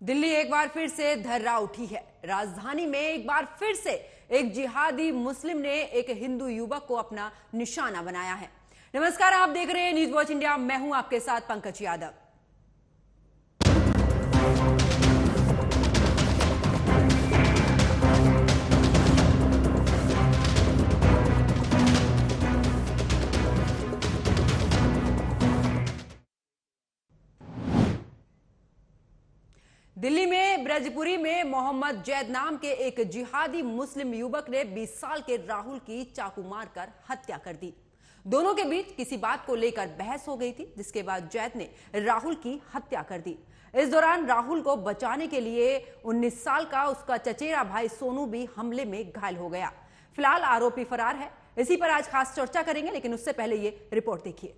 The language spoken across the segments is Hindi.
दिल्ली एक बार फिर से धर्रा उठी है। राजधानी में एक बार फिर से एक जिहादी मुस्लिम ने एक हिंदू युवक को अपना निशाना बनाया है। नमस्कार, आप देख रहे हैं न्यूज वॉच इंडिया। मैं हूं आपके साथ पंकज यादव। दिल्ली में ब्रजपुरी में मोहम्मद जैद नाम के एक जिहादी मुस्लिम युवक ने 20 साल के राहुल की चाकू मारकर हत्या कर दी। दोनों के बीच किसी बात को लेकर बहस हो गई थी, जिसके बाद जैद ने राहुल की हत्या कर दी। इस दौरान राहुल को बचाने के लिए 19 साल का उसका चचेरा भाई सोनू भी हमले में घायल हो गया। फिलहाल आरोपी फरार है। इसी पर आज खास चर्चा करेंगे, लेकिन उससे पहले ये रिपोर्ट देखिए।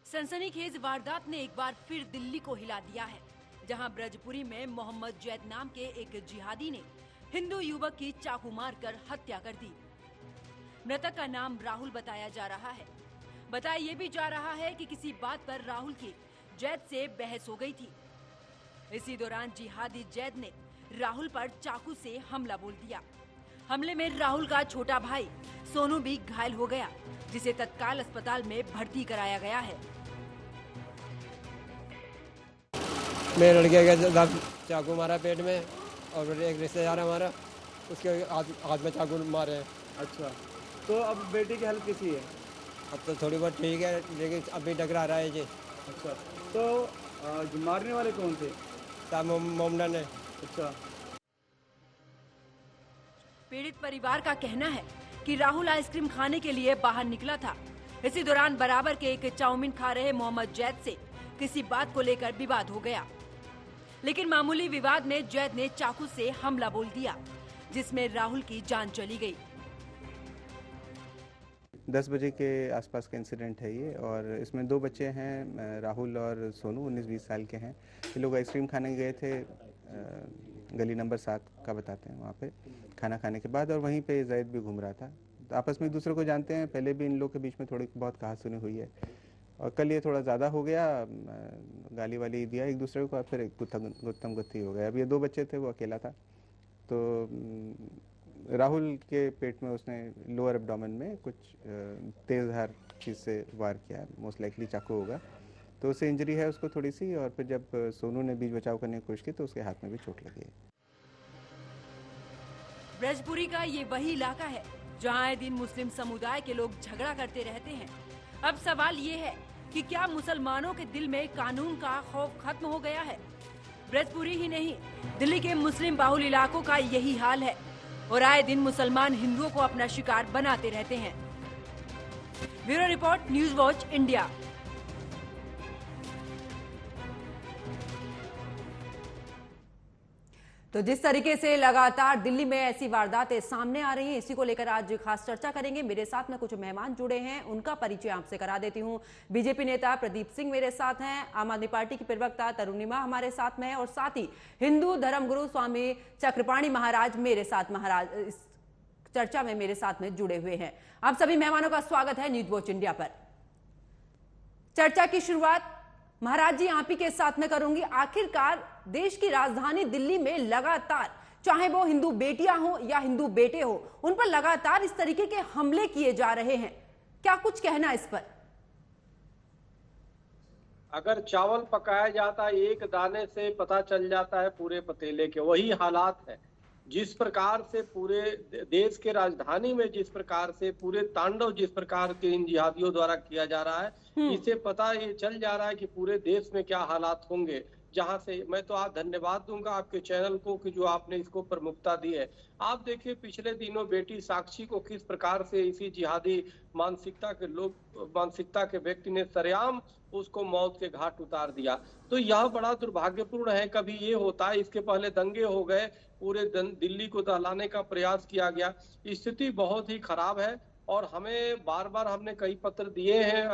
सनसनीखेज वारदात ने एक बार फिर दिल्ली को हिला दिया है, जहां ब्रजपुरी में मोहम्मद जैद नाम के एक जिहादी ने हिंदू युवक की चाकू मारकर हत्या कर दी। मृतक का नाम राहुल बताया जा रहा है। बताया ये भी जा रहा है कि किसी बात पर राहुल की जैद से बहस हो गई थी। इसी दौरान जिहादी जैद ने राहुल पर चाकू से हमला बोल दिया। हमले में राहुल का छोटा भाई सोनू भी घायल हो गया, जिसे तत्काल अस्पताल में भर्ती कराया गया है। मेरे लड़के के साथ चाकू मारा पेट में, और एक रिश्तेदार हमारा उसके हाथ में चाकू मारे हैं। अच्छा, तो अब बेटी की हालत कैसी है? अब तो थोड़ी बहुत ठीक है, लेकिन अभी टकरा रहा है जी। अच्छा, तो जो मारने वाले कौन थे? साहब मोमडन है। अच्छा, पीड़ित परिवार का कहना है कि राहुल आइसक्रीम खाने के लिए बाहर निकला था। इसी दौरान बराबर के एक चाउमीन खा रहे मोहम्मद जैद से किसी बात को लेकर विवाद हो गया, लेकिन मामूली विवाद में जैद ने चाकू से हमला बोल दिया, जिसमें राहुल की जान चली गई। 10 बजे के आसपास का इंसिडेंट है ये, और इसमें 2 बच्चे हैं, राहुल और सोनू, 19-20 साल के हैं। ये लोग आइसक्रीम खाने गए थे, गली नंबर 7 का बताते हैं, वहाँ पे खाना खाने के बाद, और वहीं पे जैद भी घूम रहा था। तो आपस में एक दूसरे को जानते हैं, पहले भी इन लोग के बीच में थोड़ी बहुत कहासुनी हुई है, और कल ये थोड़ा ज़्यादा हो गया, गाली वाली दिया एक दूसरे को, फिर एक गुत्थम गुत्थी हो गया। अब ये 2 बच्चे थे, वो अकेला था। तो राहुल के पेट में उसने लोअर एब्डोमेन में कुछ तेज़ धार चीज़ से वार किया, मोस्ट लाइकली चाकू होगा, तो उससे इंजरी है उसको थोड़ी सी। और फिर जब सोनू ने बीच बचाव करने की कोशिश की तो उसके हाथ में भी चोट लगी है। ब्रजपुरी का ये वही इलाका है जहां आए दिन मुस्लिम समुदाय के लोग झगड़ा करते रहते हैं। अब सवाल ये है कि क्या मुसलमानों के दिल में कानून का खौफ खत्म हो गया है? ब्रजपुरी ही नहीं, दिल्ली के मुस्लिम बाहुल इलाकों का यही हाल है, और आए दिन मुसलमान हिंदुओं को अपना शिकार बनाते रहते हैं। Bureau report, news watch India. तो जिस तरीके से लगातार दिल्ली में ऐसी वारदातें सामने आ रही हैं, इसी को लेकर आज खास चर्चा करेंगे। मेरे साथ में कुछ मेहमान जुड़े हैं, उनका परिचय आपसे करा देती हूं। बीजेपी नेता प्रदीप सिंह मेरे साथ हैं, आम आदमी पार्टी की प्रवक्ता तरुणिमा हमारे साथ में है, और साथ ही हिंदू धर्मगुरु स्वामी चक्रपाणी महाराज मेरे साथ इस चर्चा में मेरे साथ में जुड़े हुए हैं। आप सभी मेहमानों का स्वागत है न्यूज वॉच इंडिया पर। चर्चा की शुरुआत महाराज जी आप ही के साथ में करूंगी। आखिरकार देश की राजधानी दिल्ली में लगातार, चाहे वो हिंदू बेटियां हो या हिंदू बेटे हो, उन पर लगातार इस तरीके के हमले किए जा रहे हैं। क्या कुछ कहना इस पर? अगर चावल पकाया जाता है एक दाने से पता चल जाता है पूरे पतीले के, वही हालात है। जिस प्रकार से पूरे देश के राजधानी में, जिस प्रकार से पूरे तांडव जिस प्रकार के इन जिहादियों द्वारा किया जा रहा है, इससे पता ये चल जा रहा है कि पूरे देश में क्या हालात होंगे। जहां से मैं तो आप धन्यवाद दूंगा आपके चैनल को कि जो आपने इसको प्रमुखता दी है। आप देखिए पिछले दिनों बेटी साक्षी को किस प्रकार से इसी जिहादी मानसिकता के व्यक्ति ने सरेआम उसको मौत के घाट उतार दिया। तो यह बड़ा दुर्भाग्यपूर्ण है। कभी ये होता है, इसके पहले दंगे हो गए, पूरे दिल्ली को दहलाने का प्रयास किया गया। स्थिति बहुत ही खराब है। और हमें बार बार हमने कई पत्र दिए हैं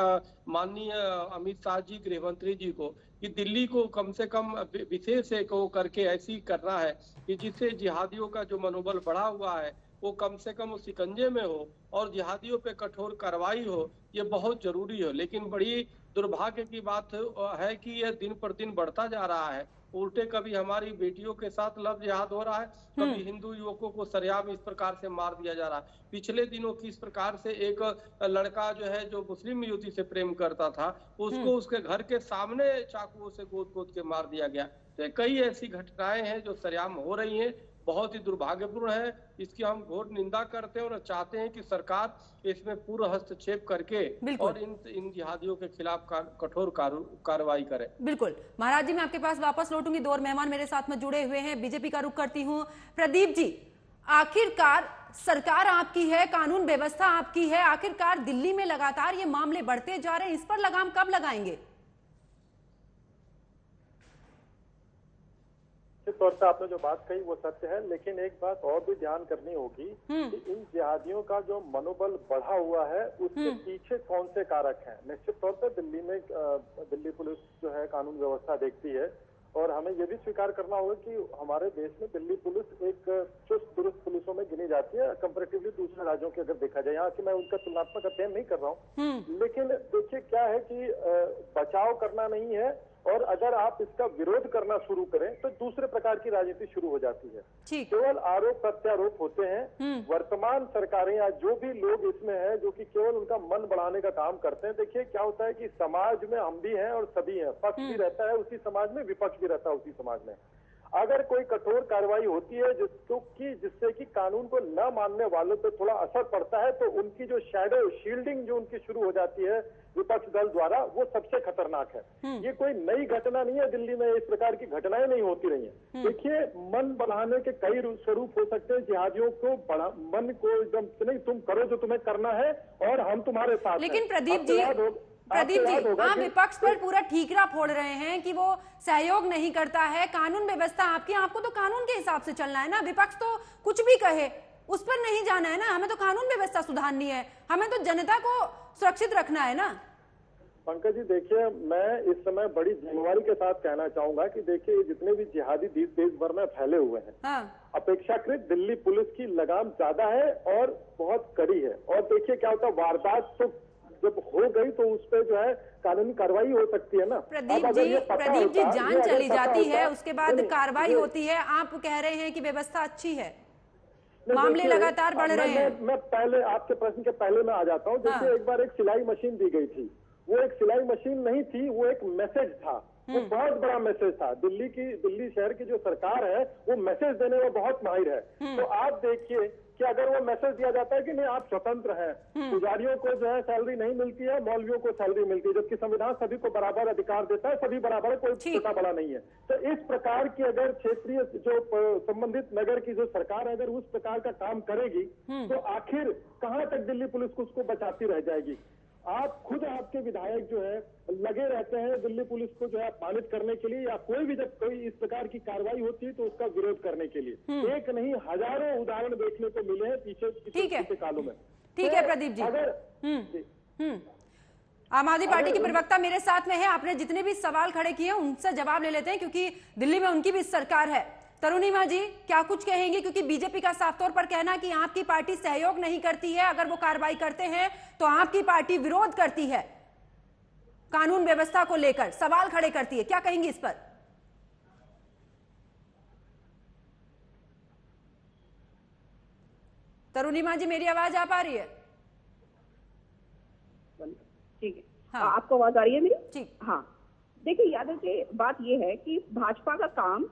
माननीय अमित शाह जी गृह मंत्री जी को कि दिल्ली को कम से कम विशेष एक वो करके ऐसी करना है कि जिससे जिहादियों का जो मनोबल बढ़ा हुआ है वो कम से कम उस शिकंजे में हो और जिहादियों पे कठोर कार्रवाई हो, ये बहुत जरूरी हो। लेकिन बड़ी दुर्भाग्य की बात है कि यह दिन पर दिन बढ़ता जा रहा है। उल्टे कभी हमारी बेटियों के साथ लव जिहाद हो रहा है, कभी हिंदू युवकों को सरेआम इस प्रकार से मार दिया जा रहा है। पिछले दिनों किस प्रकार से एक लड़का जो है जो मुस्लिम युवती से प्रेम करता था उसको उसके घर के सामने चाकुओं से गोद गोद के मार दिया गया। तो कई ऐसी घटनाएं हैं जो सरेआम हो रही हैं, बहुत ही दुर्भाग्यपूर्ण है। इसकी हम घोर निंदा करते हैं और चाहते हैं कि सरकार इसमें पूर्ण हस्तक्षेप करके और इन जिहादियों के खिलाफ कठोर कार्रवाई करे। बिल्कुल महाराज जी, मैं आपके पास वापस लौटूंगी। 2 और मेहमान मेरे साथ में जुड़े हुए हैं, बीजेपी का रुख करती हूं। प्रदीप जी, आखिरकार सरकार आपकी है, कानून व्यवस्था आपकी है, आखिरकार दिल्ली में लगातार ये मामले बढ़ते जा रहे हैं, इस पर लगाम कब लगाएंगे? तौर पे आपने जो बात कही वो सत्य है, लेकिन एक बात और भी ध्यान करनी होगी कि इन जिहादियों का जो मनोबल बढ़ा हुआ है उसके पीछे कौन से कारक हैं। निश्चित तौर पे दिल्ली में दिल्ली पुलिस जो है कानून व्यवस्था देखती है और हमें ये भी स्वीकार करना होगा कि हमारे देश में दिल्ली पुलिस एक चुस्त दुरुस्त पुलिसों में गिनी जाती है कंपैरेटिवली दूसरे राज्यों के अगर देखा जाए। यहाँ की मैं उनका तुलनात्मक अध्ययन नहीं कर रहा हूँ, लेकिन देखिए क्या है कि बचाव करना नहीं है और अगर आप इसका विरोध करना शुरू करें तो दूसरे प्रकार की राजनीति शुरू हो जाती है। केवल आरोप प्रत्यारोप होते हैं। वर्तमान सरकारें या जो भी लोग इसमें हैं जो कि केवल उनका मन बढ़ाने का काम करते हैं। देखिए क्या होता है कि समाज में हम भी हैं और सभी हैं, पक्ष भी रहता है उसी समाज में, विपक्ष भी रहता है उसी समाज में। अगर कोई कठोर कार्रवाई होती है जिससे कि कानून को न मानने वालों पे थोड़ा असर पड़ता है तो उनकी जो शैडो शील्डिंग जो उनकी शुरू हो जाती है विपक्ष दल द्वारा, वो सबसे खतरनाक है। ये कोई नई घटना नहीं है, दिल्ली में इस प्रकार की घटनाएं नहीं होती रही हैं। देखिए मन बढ़ाने के कई स्वरूप हो सकते हैं। जिहादियों को मन को एकदम नहीं, तुम करो जो तुम्हें करना है और हम तुम्हारे साथ। लेकिन प्रदीप जी, आप विपक्ष पर पूरा ठीकरा फोड़ रहे हैं कि वो सहयोग नहीं करता है, कानून व्यवस्था आपकी, आपको तो कानून के हिसाब से चलना है ना। विपक्ष तो कुछ भी कहे उस पर नहीं जाना है ना, हमें तो कानून व्यवस्था सुधारनी है, हमें तो जनता को सुरक्षित रखना है ना। पंकज जी देखिए, मैं इस समय बड़ी जिम्मेवारी के साथ कहना चाहूंगा कि देखिए जितने भी जिहादी देश भर में फैले हुए हैं, अपेक्षाकृत दिल्ली पुलिस की लगाम ज्यादा है और बहुत कड़ी है। और देखिए क्या होता है, वारदात तो जब हो गई तो उस पर जो है कानूनी कार्रवाई हो सकती है ना। प्रदीप जी जान चली जाती है उसके बाद कार्रवाई होती है, आप कह रहे हैं कि व्यवस्था अच्छी है, मामले लगातार बढ़ रहे हैं। मैं पहले आपके प्रश्न के पहले मैं आ जाता हूँ। देखिए एक बार एक सिलाई मशीन दी गई थी, वो एक सिलाई मशीन नहीं थी, वो एक मैसेज था, वो बहुत बड़ा मैसेज था। दिल्ली शहर की जो सरकार है वो मैसेज देने में बहुत माहिर है। तो आप देखिए कि अगर वो मैसेज दिया जाता है कि नहीं आप स्वतंत्र हैं, पुजारियों को जो है सैलरी नहीं मिलती है, मौलवियों को सैलरी मिलती है, जबकि संविधान सभी को बराबर अधिकार देता है, सभी बराबर है, कोई छोटा बड़ा नहीं है। तो इस प्रकार की अगर क्षेत्रीय जो संबंधित नगर की जो सरकार अगर उस प्रकार का काम करेगी तो आखिर कहां तक दिल्ली पुलिस को उसको बचाती रह जाएगी। आप खुद आपके विधायक जो है लगे रहते हैं दिल्ली पुलिस को जो है अपमानित करने के लिए, या कोई भी जब कोई इस प्रकार की कार्रवाई होती है तो उसका विरोध करने के लिए। एक नहीं हजारों उदाहरण देखने को मिले हैं पिछले कालों में। ठीक है प्रदीप जी, अगर आम आदमी पार्टी के प्रवक्ता मेरे साथ में है, आपने जितने भी सवाल खड़े किए उनसे जवाब ले लेते हैं क्योंकि दिल्ली में उनकी भी सरकार है। तरुणिमा जी क्या कुछ कहेंगे, क्योंकि बीजेपी का साफ तौर पर कहना कि आपकी पार्टी सहयोग नहीं करती है, अगर वो कार्रवाई करते हैं तो आपकी पार्टी विरोध करती है, कानून व्यवस्था को लेकर सवाल खड़े करती है, क्या कहेंगे इस पर? तरुणिमा जी मेरी आवाज आ पा रही है? ठीक है, हाँ। आपको आवाज आ रही है मेरी? ठीक। हाँ देखिए यादव जी, बात यह है कि भाजपा का काम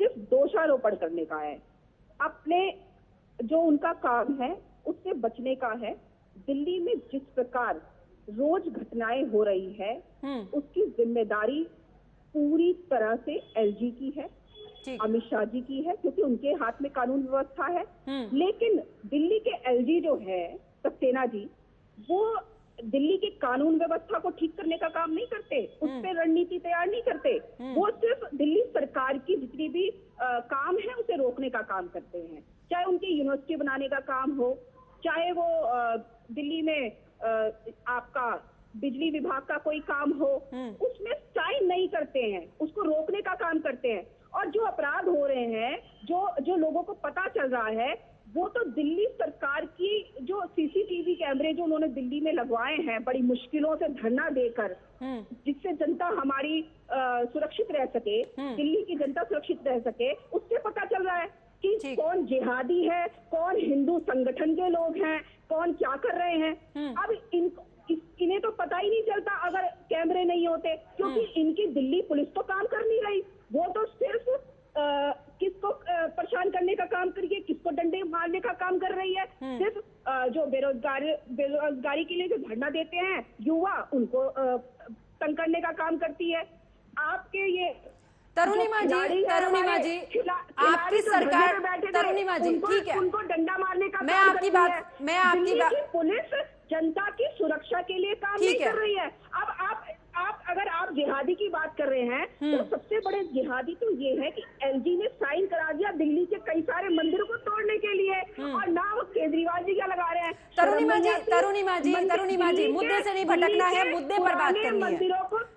सिर्फ दोषारोपण करने का है, अपने जो उनका काम है उससे बचने का है। दिल्ली में जिस प्रकार रोज घटनाएं हो रही है उसकी जिम्मेदारी पूरी तरह से एलजी की है, अमित शाह जी की है, क्योंकि उनके हाथ में कानून व्यवस्था है। लेकिन दिल्ली के एलजी जो है सक्सेना जी, वो दिल्ली की कानून व्यवस्था को ठीक करने का काम नहीं करते, उस पर रणनीति तैयार नहीं करते, वो सिर्फ दिल्ली सरकार की जितनी भी काम है उसे रोकने का काम करते हैं। चाहे उनकी यूनिवर्सिटी बनाने का काम हो, चाहे वो दिल्ली में आपका बिजली विभाग का कोई काम हो, उसमें साइन नहीं करते हैं, उसको रोकने का काम करते हैं। और जो अपराध हो रहे हैं, जो लोगों को पता चल रहा है, वो तो दिल्ली सरकार की जो सीसीटीवी कैमरे जो उन्होंने दिल्ली में लगवाए हैं बड़ी मुश्किलों से धरना देकर, जिससे जनता हमारी सुरक्षित रह सके, दिल्ली की जनता सुरक्षित रह सके, उससे पता चल रहा है कि कौन जिहादी है, कौन हिंदू संगठन के लोग हैं, कौन क्या कर रहे हैं। अब इन्हें तो पता ही नहीं चलता अगर कैमरे नहीं होते, क्योंकि इनकी दिल्ली पुलिस तो काम कर नहीं रही। वो तो सिर्फ किसको परेशान करने का काम करिए, किसको डंडे मारने का काम कर रही है। सिर्फ जो बेरोजगारी के लिए जो धरना देते हैं युवा, उनको तंग करने का काम करती है। आपके ये तरुणिमा जी, आपकी सरकार, तरुणिमा जी, ठीक है, उनको डंडा मारने का मैं आपकी बात पुलिस जनता की सुरक्षा के लिए काम नहीं कर रही है। अब अगर आप जिहादी की बात कर रहे हैं, तो सबसे बड़े जिहादी तो ये है कि एलजी ने साइन करा दिया दिल्ली के कई सारे मंदिरों को तोड़ने के लिए, और नाम केजरीवाल जी क्या लगा रहे हैं। तरुणिमा जी, मुद्दे से नहीं भटकना है, मुद्दे पर बात करनी है।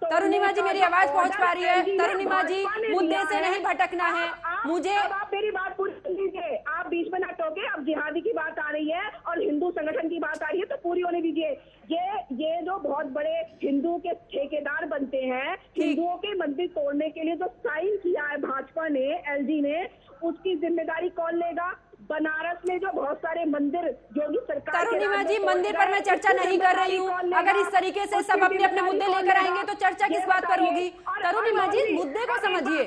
तरुणिमा जी, मेरी आवाज पहुंच पा रही है? तरुणिमा जी, मुद्दे से नहीं भटकना है मुझे। आप मेरी बात पूरी सुन लीजिए, आप बीच में ना टोके। अब जिहादी की बात आ रही है और हिंदू संगठन की बात आ रही है, तो पूरी होने दीजिए। ये जो बहुत बड़े हिंदू के ठेकेदार बनते हैं, हिंदुओं के मंदिर तोड़ने के लिए जो साइन किया है भाजपा ने, एलजी ने, उसकी जिम्मेदारी कौन लेगा? बनारस में जो बहुत सारे मंदिर योगी सरकार, तरुणिमा जी, मंदिर पर मैं चर्चा नहीं कर रही हूँ। अगर इस तरीके से सब अपने अपने मुद्दे लेकर आएंगे तो चर्चा किस बात पर होगी? तरुणिमा जी, मुद्दे को समझिए।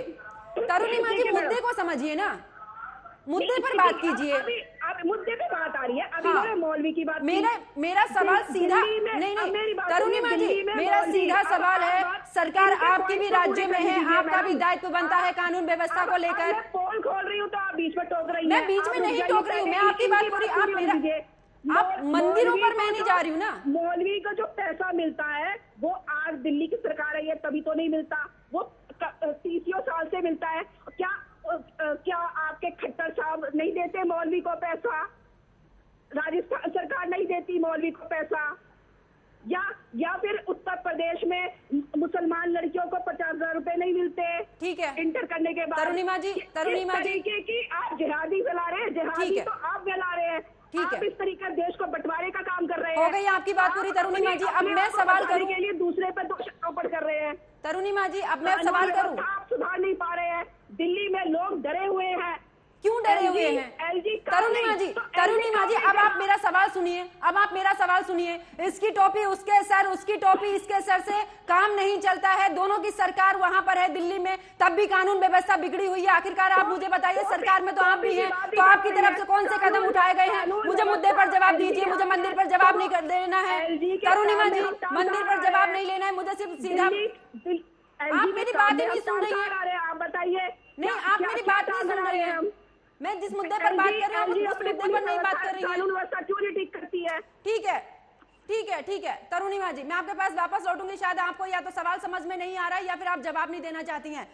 तरुणिमा जी, मुद्दे को समझिए ना, मुद्दे पर बात कीजिए। अब मुद्दे पे बात आ रही है। अभी मौलवी की बात, मेरा सवाल सीधा नहीं, तरुणिमा जी, मेरा सीधा सवाल है, सरकार आपकी भी राज्य में है, आपका भी दायित्व बनता है कानून व्यवस्था को लेकर। पोल खोल रही हूँ तो आप बीच में टोक रही हैं। मैं बीच में नहीं टोक रही हूँ, मैं आपकी बात पूरी, आप मंदिरों पर मैं नहीं जा रही हूँ ना। मौलवी को जो पैसा मिलता है वो आज दिल्ली की सरकार है तभी तो नहीं मिलता, वो 30 साल से मिलता है। क्या आपके खट्टर साहब नहीं देते मौलवी को पैसा? राजस्थान सरकार नहीं देती मौलवी को पैसा? या फिर उत्तर प्रदेश में मुसलमान लड़कियों को 50,000 रुपए नहीं मिलते? ठीक है, इंटर करने के बाद। तरुणिमा जी, की आप जिहादी फैला रहे हैं, जिहादी तो आप फैला रहे हैं। आप इस तरीके देश को बंटवारे का काम कर रहे हैं। हो गई आपकी बात पूरी तरुणिमा जी। अब मैं सवाल करूं के लिए दूसरे पर दोष आरोपण कर रहे हैं। तरुणिमा जी, अब मैं सवाल करूं। आप सुधार नहीं पा रहे हैं। दिल्ली में लोग डरे हुए हैं। क्यों डरे हुए हैं? तरुणिमा जी, अब आप मेरा सवाल सुनिए। इसकी टोपी उसके सर, उसकी टोपी इसके सर से काम नहीं चलता है। दोनों की सरकार वहां पर है दिल्ली में, तब भी कानून व्यवस्था बिगड़ी हुई है। आखिरकार आप मुझे बताइए, सरकार में तो आप भी हैं, तो आपकी तरफ से कौन से कदम उठाए गए हैं? मुझे मुद्दे पर जवाब दीजिए, मुझे मंदिर पर जवाब नहीं देना है। तरुणिमा जी, मंदिर पर जवाब नहीं लेना है मुझे, सिर्फ सीधा। आप मेरी बात ही नहीं सुन रही है। आप बताइए। नहीं, आप मेरी बात नहीं सुन रही है। मैं जिस मुद्दे पर बात कर रही हूँ उस मुद्दे पर नहीं बात कर रही हूँ। कानून व्यवस्था क्यों नहीं ठीक करती है? ठीक है तरुणिमा जी, मैं आपके पास वापस लौटूंगी। शायद आपको या तो सवाल समझ में नहीं आ रहा है या फिर आप जवाब नहीं देना चाहती हैं।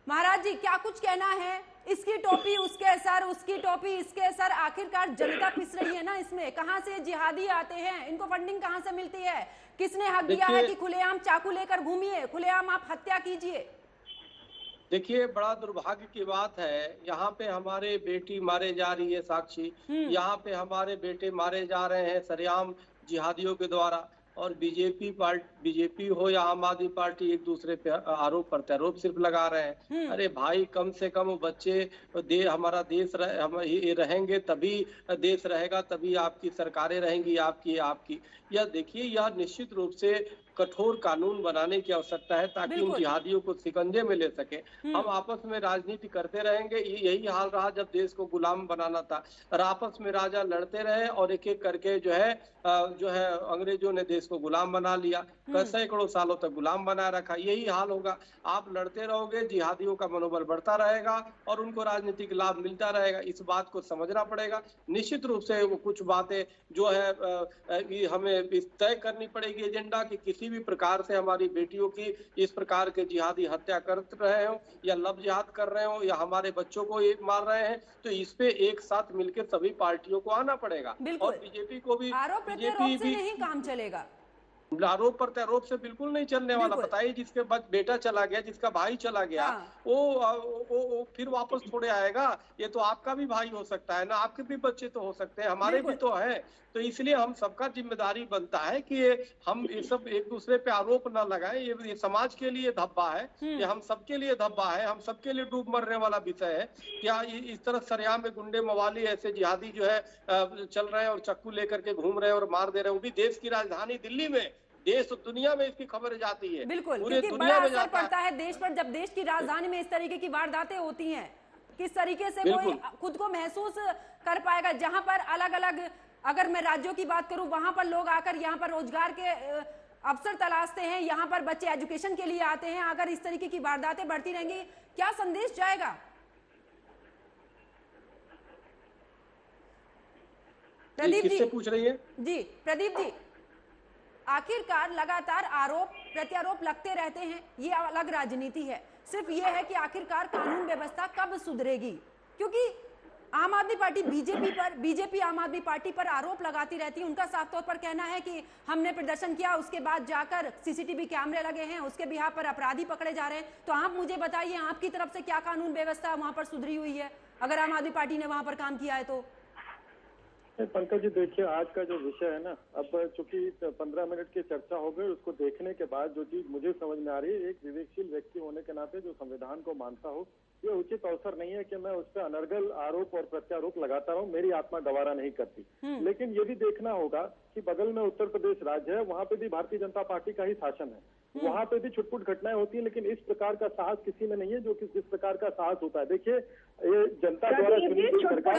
महाराज जी, क्या कुछ कहना है? इसकी टोपी उसके सर, उसकी टोपी इसके सर। आखिरकार जनता पिस रही है ना इसमें। कहाँ से जिहादी आते हैं? इनको फंडिंग कहाँ से मिलती है? किसने हक दिया है कि खुलेआम चाकू लेकर घूमिए, खुलेआम आप हत्या कीजिए? देखिए, बड़ा दुर्भाग्य की बात है, यहाँ पे हमारे बेटी मारे जा रही है साक्षी, यहाँ पे हमारे बेटे मारे जा रहे हैं सरेआम जिहादियों के द्वारा, और बीजेपी हो या आम आदमी पार्टी एक दूसरे पे आरोप प्रत्यारोप सिर्फ लगा रहे हैं। अरे भाई, कम से कम बच्चे हमारा देश हम ये रहेंगे तभी देश रहेगा, तभी आपकी सरकारें रहेंगी, आपकी। यह देखिए, यह निश्चित रूप से कठोर कानून बनाने की आवश्यकता है ताकि इन जिहादियों को शिकंजे में ले सके। हम आपस में राजनीति करते रहेंगे, यही हाल रहा जब देश को गुलाम बनाना था। और आपस में राजा लड़ते रहे और एक एक करके जो है अंग्रेजों ने देश को गुलाम बना लिया, सैकड़ों सालों तक गुलाम बनाए रखा। यही हाल होगा, आप लड़ते रहोगे, जिहादियों का मनोबल बढ़ता रहेगा और उनको राजनीतिक लाभ मिलता रहेगा। इस बात को समझना पड़ेगा। निश्चित रूप से वो कुछ बातें जो है हमें तय करनी पड़ेगी एजेंडा, कि किसी किसी भी प्रकार से हमारी बेटियों की इस प्रकार के जिहादी हत्या कर रहे हो या लव जिहाद कर रहे हो या हमारे बच्चों को ये मार रहे हैं, तो इस पे एक साथ मिलकर सभी पार्टियों को आना पड़ेगा। और बीजेपी को भी, आरोप प्रत्यारोप से नहीं काम चलेगा, आरोप प्रत्यारोप से बिल्कुल नहीं चलने वाला। बताइए, जिसके बेटा चला गया, जिसका भाई चला गया, वो फिर वापस थोड़े आएगा? ये तो आपका भी भाई हो सकता है ना, आपके भी बच्चे तो हो सकते हैं, हमारे भी तो है। तो इसलिए हम सबका जिम्मेदारी बनता है कि हम ये सब एक दूसरे पे आरोप ना लगाएं। ये समाज के लिए धब्बा है, ये हम सबके लिए धब्बा है, हम सबके लिए डूब मरने वाला विषय है। क्या इस तरह सरेआम में गुंडे मवाली ऐसे जिहादी जो है चल रहे हैं और चक्कू लेकर के घूम रहे हैं और मार दे रहे हैं, वो भी देश की राजधानी दिल्ली में, देश दुनिया में इसकी खबर जाती है। बिल्कुल, पूरे क्योंकि दुनिया बड़ा में असर पड़ता है देश पर जब देश की राजधानी में इस तरीके की वारदातें होती हैं। किस तरीके से कोई खुद को महसूस कर पाएगा, जहां पर अलग अलग, अगर मैं राज्यों की बात करूं, वहां पर लोग आकर यहाँ पर रोजगार के अवसर तलाशते हैं, यहाँ पर बच्चे एजुकेशन के लिए आते हैं। अगर इस तरीके की वारदातें बढ़ती रहेंगी, क्या संदेश जाएगा? प्रदीप जी पूछ रही है जी, प्रदीप जी, आखिरकार लगातार आरोप प्रत्यारोप लगते रहते हैं, ये अलग राजनीति है। सिर्फ ये है कि आखिरकार कानून व्यवस्था कब सुधरेगी, क्योंकि आम आदमी पार्टी बीजेपी आम आदमी पार्टी पर आरोप लगाती रहती है। उनका साफ तौर पर कहना है कि हमने प्रदर्शन किया, उसके बाद जाकर सीसीटीवी कैमरे लगे हैं, उसके बिहाफ पर अपराधी पकड़े जा रहे हैं। तो आप मुझे बताइए, आपकी तरफ से क्या कानून व्यवस्था वहां पर सुधरी हुई है, अगर आम आदमी पार्टी ने वहां पर काम किया है तो? पंकज जी, देखिए, आज का जो विषय है ना, अब चूंकि 15 मिनट की चर्चा हो गई, उसको देखने के बाद जो चीज मुझे समझ में आ रही है, एक विवेकशील व्यक्ति होने के नाते जो संविधान को मानता हो, ये उचित अवसर नहीं है कि मैं उस पर अनर्गल आरोप और प्रत्यारोप लगाता रहूं। मेरी आत्मा गवारा नहीं करती। लेकिन ये भी देखना होगा कि बगल में उत्तर प्रदेश राज्य है, वहां पे भी भारतीय जनता पार्टी का ही शासन है, वहां पे भी छुटपुट घटनाएं होती है, लेकिन इस प्रकार का साहस किसी में नहीं है जो कि जिस प्रकार का साहस होता है। देखिए, ये जनता द्वारा चुनी गई सरकार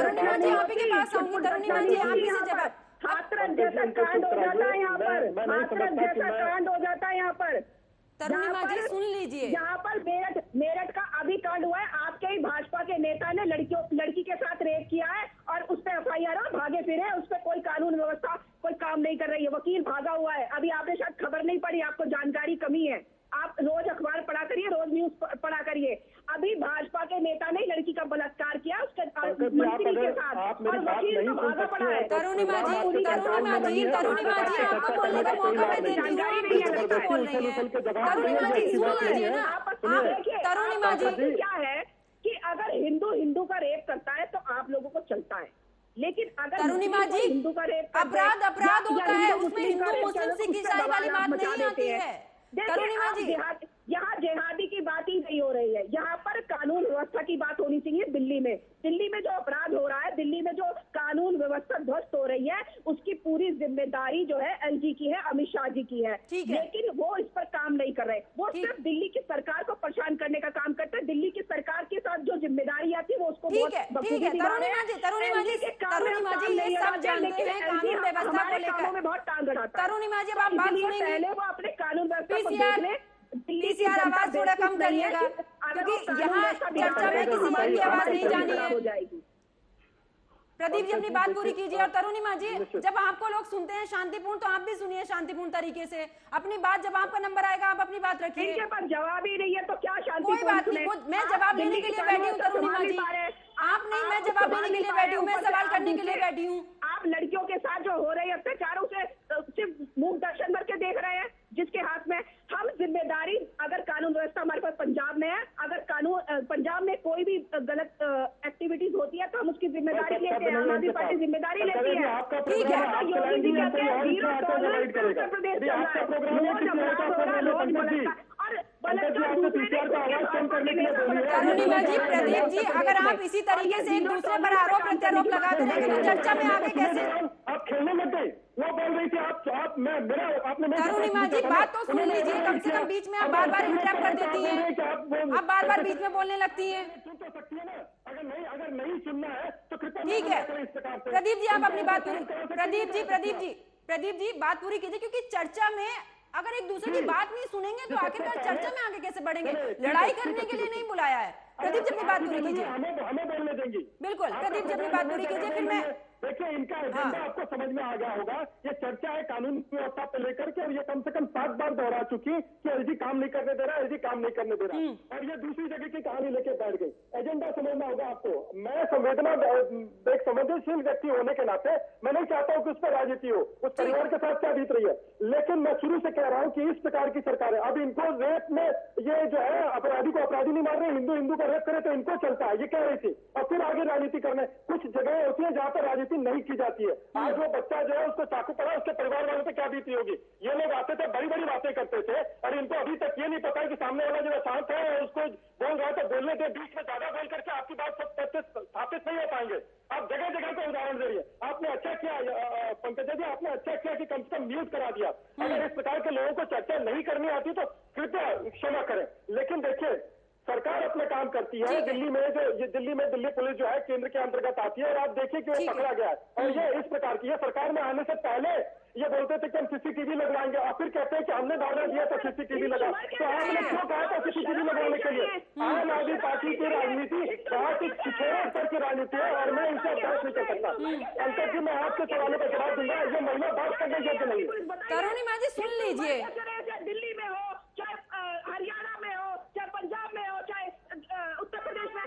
तरुणिमा जी सुन लीजिए, यहाँ पर मेरठ का अभी कांड हुआ है। आपके ही भाजपा के नेता ने लड़की के साथ रेप किया है और उस पर FIR और भागे फिरे, उस पर कोई कानून व्यवस्था कोई काम नहीं कर रही है, वकील भागा हुआ है। अभी आपने शायद खबर नहीं पढ़ी, आपको जानकारी कमी है, आप रोज अखबार पढ़ा करिए, रोज न्यूज पढ़ा करिए। अभी भाजपा के नेता ने लड़की का बलात्कार किया उसके मंत्री के साथ, और वकील तो भागा पड़ा है। तरुणिमा जी, आपको बोलने का मौका मैं देती हूँ, आप बीच में क्यों बोल रही हैं? तरुणिमा जी सुन लीजिए ना, तरुणिमा जी, क्या है कि अगर हिंदू का रेप करता है तो आप लोगों को चलता है, लेकिन अगर तरुणिमा जी, हिंदू का रेप अपराध होता है, उसमें हिंदू मुस्लिम सिख ईसाई वाली बात नहीं आती है। तरुणिमा जी, यहाँ जिहादी की बात ही नहीं हो रही है, यहाँ पर कानून व्यवस्था की बात होनी चाहिए। दिल्ली में जो अपराध हो रहा है, दिल्ली में जो कानून व्यवस्था ध्वस्त हो रही है, उसकी पूरी जिम्मेदारी जो है LG की है, अमित शाह जी की है, लेकिन वो इस पर काम नहीं कर रहे। वो सिर्फ दिल्ली की सरकार को परेशान करने का काम करते हैं। दिल्ली की सरकार के साथ जो जिम्मेदारी आती है वो उसको ठीक है। तरुणिमा जी, ये सब जानते हैं कानून व्यवस्था को लेकर, में बहुत टांग अड़ाता है। तरुणिमा जी, अब आप बात सुनेंगे, पहले वो अपने कानून व्यवस्था को देख लें। पीसीआर आवाज थोड़ा कम करिएगा, क्योंकि यहाँ चर्चा में किसी और की आवाज नहीं जानी है। प्रदीप जी अपनी बात पूरी कीजिए। और तरुणिमा जी, जब आपको लोग सुनते हैं शांतिपूर्ण, तो आप भी सुनिए शांतिपूर्ण तरीके से अपनी बात। जब आपका नंबर आएगा आप अपनी बात रखिए। इनके पास जवाब ही नहीं है तो क्या शांति? कोई बात नहीं, मैं जवाब देने के लिए बैठी हूँ तरुणिमा जी, आप नहीं, मैं जवाब देने के लिए बैठी हूँ, मैं सवाल करने के लिए बैठी हूँ। आप लड़कियों के साथ जो हो रहे हैं अत्याचारों से सिर्फ मुंह दर्शन भर के देख रहे हैं, जिसके हाथ में हम जिम्मेदारी, अगर कानून व्यवस्था हमारे पास पंजाब में है, अगर कानून पंजाब में कोई भी गलत एक्टिविटीज होती है तो हम उसकी जिम्मेदारी लेते हैं, आम आदमी पार्टी जिम्मेदारी लेती है। ठीक है, योगी जी कहते हैं जीरो टॉलरेंस उत्तर प्रदेश चल रहा है, रोज अपराध हो रहा है, रोज बलात्कार और तरुणिमा जी, प्रदीप जी, अगर आप इसी तरीके से एक दूसरे पर आरोप प्रत्यारोप लगाते रहेंगे तो चर्चा में आगे कैसे? आप खेलने मत गए, वो बोल रही थी तरुणिमा जी, बात तो सुन लीजिए, कम से कम बीच में आप बार बार इंटरप्ट कर देती हैं, आप बार बार बीच में बोलने लगती हैं। सुन तो सकती है ना, अगर नहीं सुनना है तो ठीक है। प्रदीप जी, आप अपनी बात पूरी, प्रदीप जी बात पूरी कीजिए, क्योंकि चर्चा में अगर एक दूसरे की बात नहीं सुनेंगे तो आखिरकार चर्चा में आगे कैसे बढ़ेंगे? लड़ाई करने के लिए नहीं बुलाया है। प्रदीप जी अपनी बात पूरी कीजिए। हमें बोलने देंगे। बिल्कुल, प्रदीप जी अपनी बात पूरी कीजिए, फिर मैं देखिए इनका एजेंडा आपको समझ में आ गया होगा। ये चर्चा है कानून व्यवस्था को लेकर के, और ये कम से कम 7 बार दोहरा चुकी कि एलजी काम नहीं करने दे रहा, एलजी काम नहीं करने दे रहा, और ये दूसरी जगह की कहानी लेके बैठ गई। एजेंडा समझना होगा आपको। मैं संवेदना एक संवेदनशील व्यक्ति होने के नाते मैं नहीं चाहता हूँ कि उस पर राजनीति हो, उस परिवार के साथ क्या बीत रही है, लेकिन मैं शुरू से कह रहा हूँ कि इस प्रकार की सरकार है। अब इनको रेप में ये जो है अपराधी को अपराधी नहीं मार रहे, हिंदू हिंदू का रेप करे तो इनको चलता है, ये कह रही थी, और फिर आगे राजनीति करने। कुछ जगह होती है जहाँ पर राजनीति नहीं की जाती है। आज वो बच्चा जो है उसको चाकू पड़ा, उसके परिवार वालों पे क्या बीती होगी। ये लोग आते थे बड़ी बड़ी बातें करते थे, और इनको अभी तक ये नहीं पता है कि सामने वाला जो शांत है उसको बोल रहा है तो बोलने के बीच में ज्यादा बोल करके आपकी बात स्थापित नहीं हो पाएंगे। आप जगह जगह का उदाहरण दे रही है। आपने अच्छा किया पंकज जी, आपने अच्छा किया कि कम से कम म्यूट करा दिया। अगर इस प्रकार के लोगों को चर्चा नहीं करनी आती तो कृपया क्षमा करें। लेकिन देखिए सरकार अपने काम करती है। दिल्ली में दिल्ली पुलिस जो है केंद्र के अंतर्गत आती है, और आप देखिए कि वो पकड़ा गया है। और ये इस प्रकार की, सरकार में आने से पहले ये बोलते थे कि हम सीसीटीवी लगवाएंगे, और फिर कहते हैं कि हमने दावा दिया तो सीसीटीवी लगा। तो आपने क्यों कहा था सीसीटीवी लगवाने के लिए? आम आदमी पार्टी की राजनीति बहुत ही छिछोरे स्तर की राजनीति है, और मैं इनसे बहस नहीं कर सकता। पंकज जी, मैं आपके सवालों का जवाब दूंगा, ये महिला बात करने योग्य नहीं है। तरुणी माँ जी सुन लीजिए, दिल्ली में हो चाहे हरियाणा में हो, चाहे पंजाब में हो, चाहे उत्तर प्रदेश में,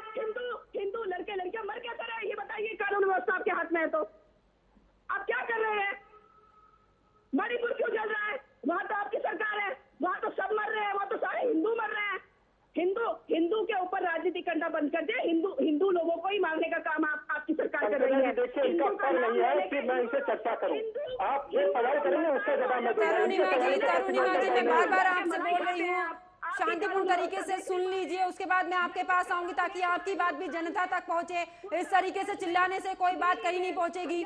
हिंदू लड़के लड़कियां मर क्या कर रहे हैं, ये बताइए। कानून व्यवस्था आपके हाथ में है तो आप क्या कर रहे हैं? मणिपुर क्यों चल रहा है? वहां तो आपकी सरकार है, वहां तो सब मर रहे हैं, वहां तो सारे हिंदू मर रहे हैं। हिंदू के ऊपर राजनीति करना बंद कर दे। हिंदू लोगों को ही मारने का काम आपकी सरकार कर रही है। देखिए इनका उत्तर नहीं है कि मैं इनसे चर्चा करूं। आप ये सवाल करेंगे उसका जवाब मैं दूंगा। तरुणी माँ जी मैं बार-बार आपसे बोल रही हूँ, शांतिपूर्ण तरीके से सुन लीजिए, उसके बाद मैं आपके पास आऊंगी ताकि आपकी बात भी जनता तक पहुंचे। इस तरीके से चिल्लाने से कोई बात कहीं नहीं पहुंचेगी।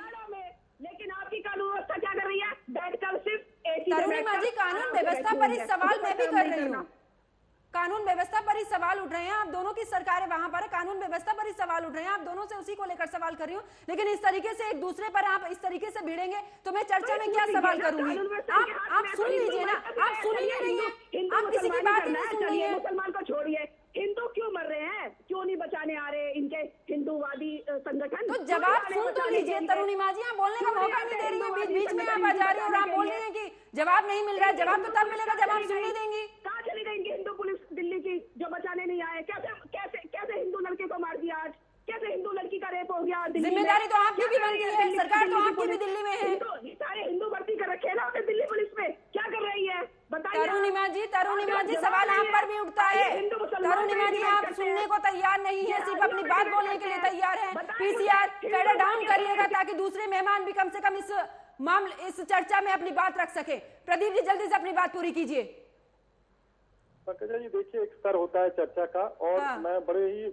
लेकिन आपकी कानून व्यवस्था क्या कर रही है? बैठकर सिर्फ एसी। तरुणी माँ जी, कानून व्यवस्था पर ही सवाल मैं भी कर रही हूँ। कानून व्यवस्था पर ही सवाल उठ रहे हैं, आप दोनों की सरकारें वहां पर है, कानून व्यवस्था पर ही सवाल उठ रहे हैं, आप दोनों से उसी को लेकर सवाल कर रही हूँ। लेकिन इस तरीके से एक दूसरे पर आप इस तरीके से भिड़ेंगे तो मैं चर्चा में क्या सवाल करूंगी? आप सुन लीजिए ना, आप सुन ही नहीं रही हैं, आप किसी की बात ही नहीं सुन रही है। मुसलमान को छोड़िए, हिंदू क्यों मर रहे हैं? क्यों नहीं बचाने आ रहे इनके हिंदूवादी संगठन? तो जवाब सुन तो लीजिए तरुणी माँ जी, आप बोलने का मौका नहीं दे रही है, बीच बीच में आप आ जा रही है और आप बोल रही है कि जवाब नहीं मिल रहा है। जवाब तो तब मिलेगा जब आप सुनने देंगी। कहाँ चली गई इनकी हिंदू पुलिस दिल्ली की जो बचाने नहीं आए? कैसे हिंदू लड़के को मार दिया आज? कैसे हिंदू लड़की का रेप हो गया? जिम्मेदारी तो आपकी भी बनती है, सरकार तो आपकी भी दिल्ली में है। सारे हिंदू भर्ती कर रखे हैं ना दिल्ली पुलिस में, क्या कर रही है बताइए? तरुणी माँ जी सवाल आप पर भी उठता है। तरुणी माँ जी, आप सुनने को तैयार नहीं है, सिर्फ अपनी बात बोलने के लिए तैयार है। पीसीआर फेडर डाउन करिएगा ताकि दूसरे मेहमान भी कम से कम इस चर्चा में अपनी बात रख सके। प्रदीप जी जल्दी से अपनी बात पूरी कीजिए। पंकजा जी, देखिए एक स्तर होता है चर्चा का, और मैं बड़े ही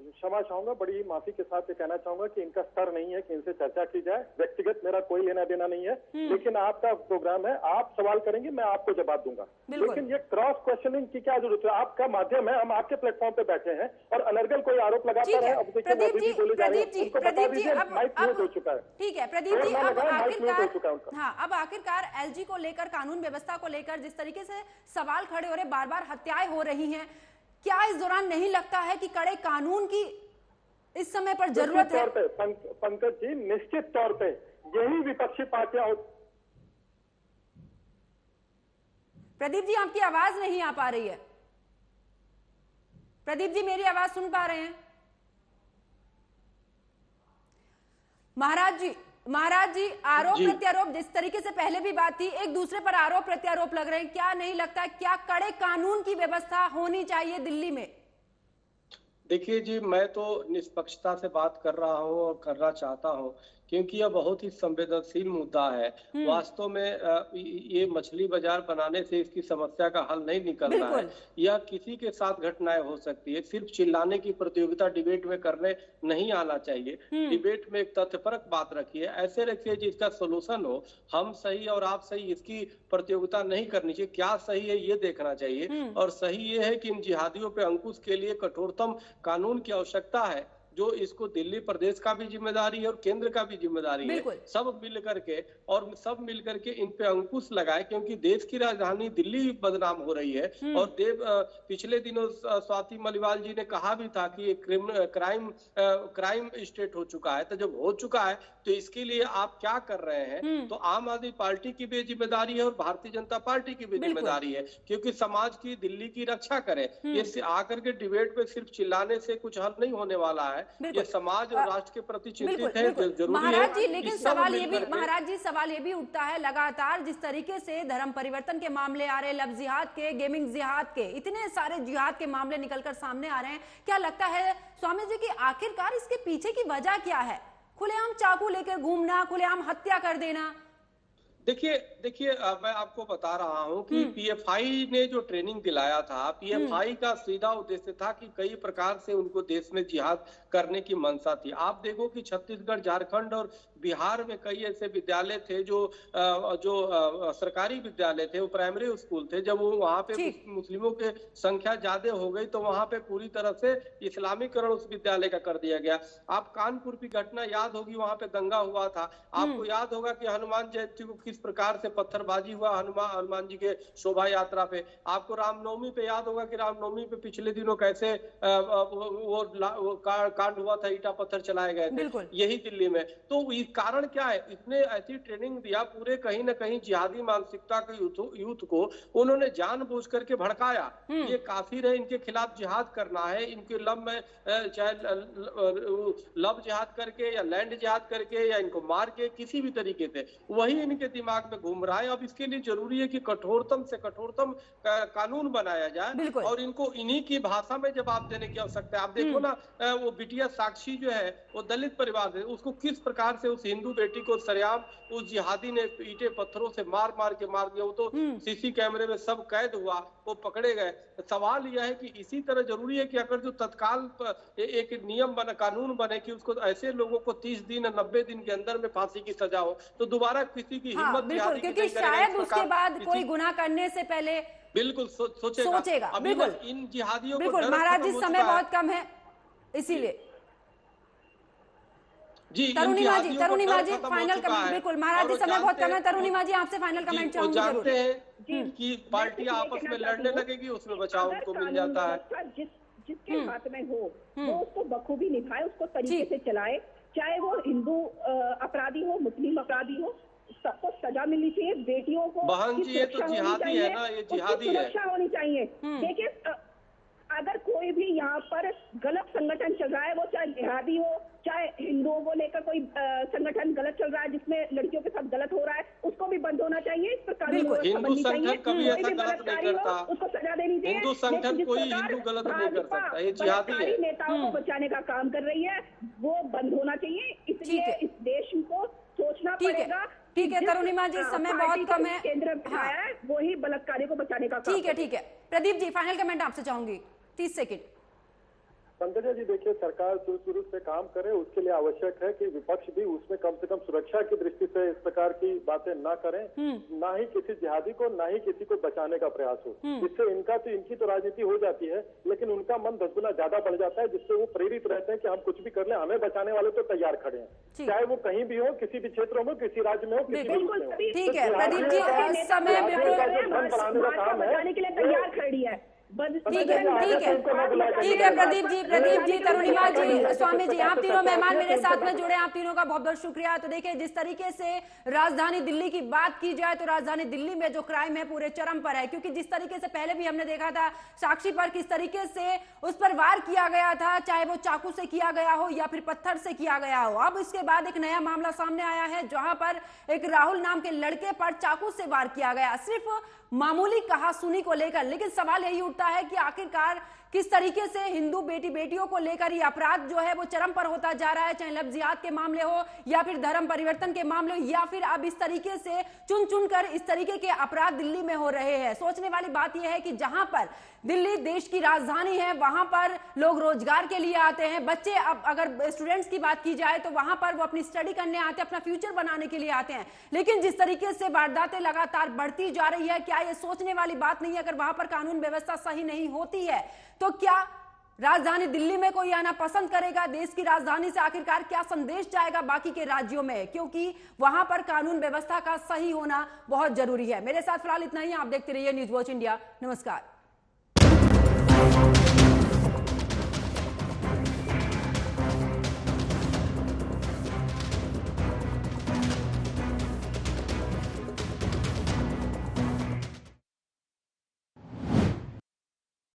क्षमा चाहूंगा, बड़ी ही माफी के साथ ये कहना चाहूंगा कि इनका स्तर नहीं है कि इनसे चर्चा की जाए। व्यक्तिगत मेरा कोई लेना देना नहीं है, लेकिन आपका प्रोग्राम है, आप सवाल करेंगे, मैं आपको जवाब दूंगा। लेकिन ये क्रॉस क्वेश्चनिंग की क्या जरूरत है? आपका माध्यम है, हम आपके प्लेटफॉर्म पे बैठे हैं, और अनर्गल कोई आरोप लगाता है। अब देखिए मोदी जी बोले जा रहे हैं, उनको बता दीजिए माइक म्यूट हो चुका है। ठीक है प्रदीप जी, अब आखिरकार एलजी को लेकर, कानून व्यवस्था को लेकर जिस तरीके से सवाल खड़े हो रहे, बार बार हत्याएं हो रही हैं, क्या इस दौरान नहीं लगता है कि कड़े कानून की इस समय पर जरूरत है? पंकज जी, निश्चित तौर पे यही विपक्षी पार्टियां। प्रदीप जी आपकी आवाज नहीं आ पा रही है। प्रदीप जी मेरी आवाज सुन पा रहे हैं? महाराज जी आरोप प्रत्यारोप जिस तरीके से पहले भी बात थी, एक दूसरे पर आरोप प्रत्यारोप लग रहे हैं, क्या नहीं लगता क्या कड़े कानून की व्यवस्था होनी चाहिए दिल्ली में? देखिए जी, मैं तो निष्पक्षता से बात कर रहा हूं और करना चाहता हूं, क्योंकि यह बहुत ही संवेदनशील मुद्दा है। वास्तव में ये मछली बाजार बनाने से इसकी समस्या का हल नहीं निकलना है। यह किसी के साथ घटनाएं हो सकती है, सिर्फ चिल्लाने की प्रतियोगिता डिबेट में करने नहीं आना चाहिए। डिबेट में एक तथ्यपरक बात रखिए, ऐसे रखिए जिसका सोल्यूशन हो। हम सही और आप सही, इसकी प्रतियोगिता नहीं करनी चाहिए। क्या सही है ये देखना चाहिए, और सही ये है कि इन जिहादियों पे अंकुश के लिए कठोरतम कानून की आवश्यकता है, जो इसको दिल्ली प्रदेश का भी जिम्मेदारी है और केंद्र का भी जिम्मेदारी है, सब मिल करके इन पे अंकुश लगाए, क्योंकि देश की राजधानी दिल्ली बदनाम हो रही है। और पिछले दिनों स्वाति मलिवाल जी ने कहा भी था कि क्राइम स्टेट हो चुका है। तो जब हो चुका है तो इसके लिए आप क्या कर रहे हैं? तो आम आदमी पार्टी की भी जिम्मेदारी है और भारतीय जनता पार्टी की भी जिम्मेदारी है, क्योंकि समाज की, दिल्ली की रक्षा करें। ये आकर के डिबेट पे सिर्फ चिल्लाने से कुछ हल नहीं होने वाला है। ये समाज और राष्ट्र के प्रति चिंतित है, जरूरी महाराज जी, लेकिन सवाल ये भी उठता है लगातार जिस तरीके से धर्म परिवर्तन के मामले आ रहे, लव जिहाद के, गेमिंग जिहाद के, इतने सारे जिहाद के मामले निकलकर सामने आ रहे हैं। क्या लगता है स्वामी जी की आखिरकार इसके पीछे की वजह क्या है? खुलेआम चाकू लेकर घूमना, खुलेआम हत्या कर देना। देखिए मैं आपको बता रहा हूं कि पीएफआई ने जो ट्रेनिंग दिलाया था, पीएफआई का सीधा उद्देश्य था कि कई प्रकार से उनको देश में जिहाद करने की मंशा थी। आप देखो कि छत्तीसगढ़, झारखंड और बिहार में कई ऐसे विद्यालय थे जो सरकारी विद्यालय थे, वो प्राइमरी स्कूल थे। जब वो वहां पे मुस्लिमों की संख्या ज्यादा हो गई तो वहां पे पूरी तरह से इस्लामीकरण उस विद्यालय का कर दिया गया। आप कानपुर की घटना याद होगी, वहां पे दंगा हुआ था। आपको याद होगा कि हनुमान जयंती को किस प्रकार से पत्थरबाजी हुआ हनुमान जी के शोभा यात्रा पे। आपको रामनवमी पे याद होगा कि रामनवमी पे पिछले दिनों कैसे वो कांड हुआ था, ईटा पत्थर चलाए गए थे यही दिल्ली में। तो कारण क्या है? इसने ऐसी ट्रेनिंग दिया, पूरे कहीं ना कहीं जिहादी मानसिकता के यूथ को उन्होंने जानबूझ करके भड़काया। ये काफिर है, इनके खिलाफ जिहाद करना है, इनके लब में चाहे लव जिहाद करके या लैंड जिहाद करके या इनको मार के किसी भी तरीके से, वही इनके दिमाग में घूम रहा है। अब इसके लिए जरूरी है कि कठोरतम से कठोरतम कानून बनाया जाए और इनको इन्हीं की भाषा में जवाब देने की आवश्यकता है। आप देखो ना, वो बिटिया साक्षी जो है वो दलित परिवार से, उसको किस प्रकार से उस हिंदू बेटी को सरेआम उस जिहादी ने ईंटे पत्थरों से मार दिया। वो तो सीसी कैमरे में सब कैद हुआ, वो पकड़े गए। सवाल यह है कि इसी तरह जरूरी है कि अगर जो तत्काल एक नियम बने, कानून बने कि उसको ऐसे लोगों को 30 दिन या 90 दिन के अंदर में फांसी की सजा हो, तो दोबारा किसी की हिम्मत बिल्कुल, क्योंकि शायद उसके बाद कोई गुनाह करने से पहले बिल्कुल सोचेगा। बिल्कुल इन जिहादियों को महाराज जी समय बहुत कम है, इसीलिए तरुणिमा जी फाइनल कमेंट। बिल्कुल महाराज जी समय बहुत कम है, तरुणिमा जी आपसे फाइनल कमेंट चाहूंगी। जानते हैं कि पार्टियां आपस में लड़ने लगेगी, उसमें बचाव उनको मिल जाता है। जिसके हाथ में हो वो उसको बखूबी निभाए, उसको तरीके से चलाए, चाहे वो हिंदू अपराधी हो, मुस्लिम अपराधी हो, सबको सजा मिलनी चाहिए। बेटियों को बहन जी, ये तो जिहादी है ना, ये जिहादी है, सुरक्षा होनी चाहिए। देखिए, अगर कोई भी यहाँ पर गलत संगठन चल रहा है, वो चाहे जिहादी हो चाहे हिंदुओं को लेकर कोई संगठन गलत चल रहा है जिसमें लड़कियों के साथ गलत हो रहा है, उसको भी बंद होना चाहिए। इस प्रकार हिंदू संगठन कभी ऐसा गलत नहीं करता, उसको सजा देनी चाहिए। हिंदू संगठन कोई हिंदू गलत नहीं कर सकता, ये जिहादी है। नेताओं को बचाने का काम कर रही है, वो बंद होना चाहिए। इसलिए इस देश को सोचना पड़ेगा। ठीक है तरुणिमा जी, समय बहुत कम है। केंद्र में आया है वही बलात्कारियों को बचाने का काम। ठीक है प्रदीप जी फाइनल कमेंट आपसे चाहूंगी, 30 सेकंड। पंकजा जी, देखिए, सरकार शुरू से काम करे, उसके लिए आवश्यक है कि विपक्ष भी उसमें कम से कम सुरक्षा की दृष्टि से इस प्रकार की बातें ना करें, ना ही किसी जिहादी को, ना ही किसी को बचाने का प्रयास हो। जिससे इनकी तो राजनीति हो जाती है, लेकिन उनका मन 10 गुना ज्यादा बढ़ जाता है, जिससे वो प्रेरित रहते हैं कि हम कुछ भी कर लें, हमें बचाने वाले तो तैयार खड़े हैं, चाहे वो कहीं भी हो, किसी भी क्षेत्रों में, किसी राज्य में हो, किसी मुल्क में हो। ठीक है प्रदीप जी, समय बनाने का काम है, के लिए तैयार खड़ी है। ठीक है प्रदीप जी, तरुणिमा जी, स्वामी जी, आप तीनों मेहमान मेरे साथ में जुड़े, आप तीनों का बहुत बहुत शुक्रिया। तो देखिए, जिस तरीके से राजधानी दिल्ली की बात की जाए तो राजधानी दिल्ली में जो क्राइम है पूरे चरम पर है, क्योंकि जिस तरीके से पहले भी हमने देखा था साक्षी पर किस तरीके से उस पर वार किया गया था, चाहे वो चाकू से किया गया हो या फिर पत्थर से किया गया हो। अब इसके बाद एक नया मामला सामने आया है जहां पर एक राहुल नाम के लड़के पर चाकू से वार किया गया, सिर्फ मामूली कहासुनी को लेकर। लेकिन सवाल यही उठता है कि आखिरकार किस तरीके से हिंदू बेटियों को लेकर ये अपराध जो है वो चरम पर होता जा रहा है, चाहे लव जिहाद के मामले हो या फिर धर्म परिवर्तन के मामले हो, या फिर अब इस तरीके से चुन कर इस तरीके के अपराध दिल्ली में हो रहे हैं। सोचने वाली बात यह है कि जहां पर दिल्ली देश की राजधानी है, वहां पर लोग रोजगार के लिए आते हैं, बच्चे, अब अगर स्टूडेंट्स की बात की जाए तो वहां पर वो अपनी स्टडी करने आते हैं, अपना फ्यूचर बनाने के लिए आते हैं। लेकिन जिस तरीके से वारदातें लगातार बढ़ती जा रही है, क्या ये सोचने वाली बात नहीं है? अगर वहां पर कानून व्यवस्था सही नहीं होती है तो क्या राजधानी दिल्ली में कोई आना पसंद करेगा? देश की राजधानी से आखिरकार क्या संदेश जाएगा बाकी के राज्यों में, क्योंकि वहां पर कानून व्यवस्था का सही होना बहुत जरूरी है। मेरे साथ फिलहाल इतना ही। आप देखते रहिए न्यूज वॉच इंडिया। नमस्कार।